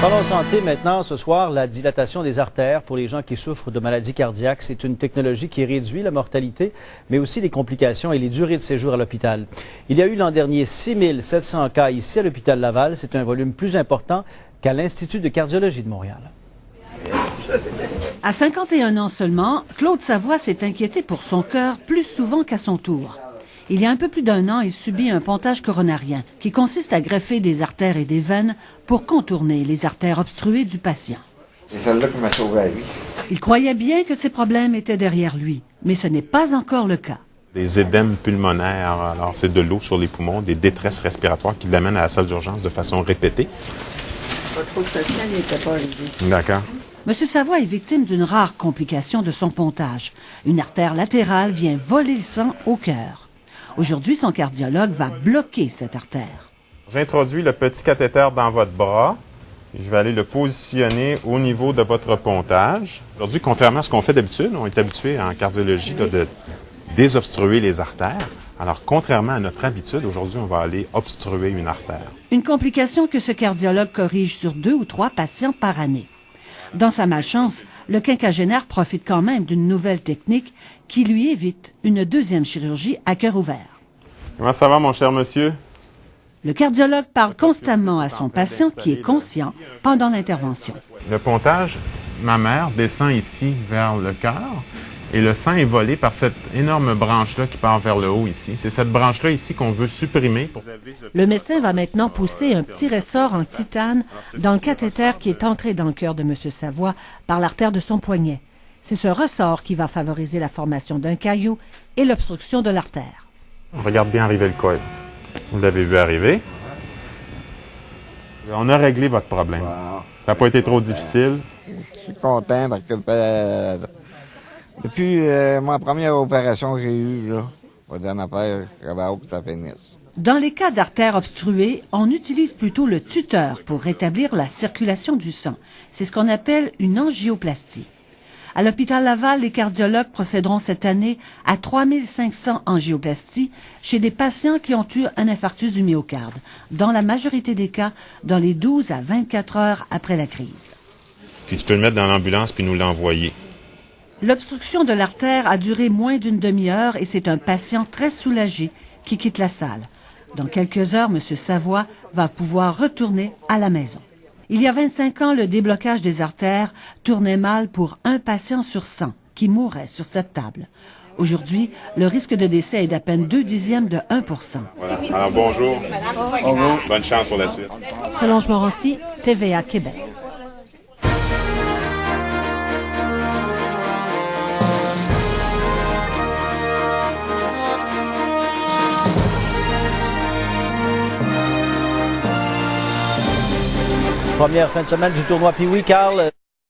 Parlons santé maintenant. Ce soir, la dilatation des artères pour les gens qui souffrent de maladies cardiaques. C'est une technologie qui réduit la mortalité, mais aussi les complications et les durées de séjour à l'hôpital. Il y a eu l'an dernier 6 700 cas ici à l'hôpital Laval. C'est un volume plus important qu'à l'Institut de cardiologie de Montréal. À 51 ans seulement, Claude Savoie s'est inquiété pour son cœur plus souvent qu'à son tour. Il y a un peu plus d'un an, il subit un pontage coronarien qui consiste à greffer des artères et des veines pour contourner les artères obstruées du patient. C'est celle-là qui m'a sauvé la vie. Il croyait bien que ces problèmes étaient derrière lui, mais ce n'est pas encore le cas. Des édèmes pulmonaires, alors c'est de l'eau sur les poumons, des détresses respiratoires qui l'amènent à la salle d'urgence de façon répétée. Votre patient n'était pas arrivé. D'accord. M. Savoie est victime d'une rare complication de son pontage. Une artère latérale vient voler le sang au cœur. Aujourd'hui, son cardiologue va bloquer cette artère. J'introduis le petit cathéter dans votre bras. Je vais aller le positionner au niveau de votre pontage. Aujourd'hui, contrairement à ce qu'on fait d'habitude, on est habitué en cardiologie de désobstruer les artères. Alors, contrairement à notre habitude, aujourd'hui, on va aller obstruer une artère. Une complication que ce cardiologue corrige sur 2 ou 3 patients par année. Dans sa malchance, le quinquagénaire profite quand même d'une nouvelle technique qui lui évite une deuxième chirurgie à cœur ouvert. Comment ça va, mon cher monsieur? Le cardiologue parle constamment à son patient qui est conscient pendant l'intervention. Le pontage mammaire descend ici vers le cœur et le sang est volé par cette énorme branche-là qui part vers le haut ici. C'est cette branche-là ici qu'on veut supprimer. Le médecin va maintenant pousser un petit ressort en titane dans le cathéter qui est entré dans le cœur de M. Savoie par l'artère de son poignet. C'est ce ressort qui va favoriser la formation d'un caillot et l'obstruction de l'artère. On regarde bien arriver le col. Vous l'avez vu arriver. On a réglé votre problème. Wow. Ça n'a pas été trop difficile. Je suis content parce que depuis ma première opération que j'ai eue, là, pas d'une affaire, j'avais hâte que ça finisse. Dans les cas d'artères obstruées, on utilise plutôt le tuteur pour rétablir la circulation du sang. C'est ce qu'on appelle une angioplastie. À l'hôpital Laval, les cardiologues procéderont cette année à 3500 angioplasties chez des patients qui ont eu un infarctus du myocarde, dans la majorité des cas, dans les 12 à 24 heures après la crise. Puis tu peux le mettre dans l'ambulance puis nous l'envoyer. L'obstruction de l'artère a duré moins d'une demi-heure et c'est un patient très soulagé qui quitte la salle. Dans quelques heures, M. Savoie va pouvoir retourner à la maison. Il y a 25 ans, le déblocage des artères tournait mal pour un patient sur 100 qui mourrait sur cette table. Aujourd'hui, le risque de décès est d'à peine 0,2 de 1 %. Voilà. Alors bonjour. Bonjour. Bonne chance pour la suite. Solange Morancy, TVA Québec. Première fin de semaine du tournoi Pee-Wee, Carl.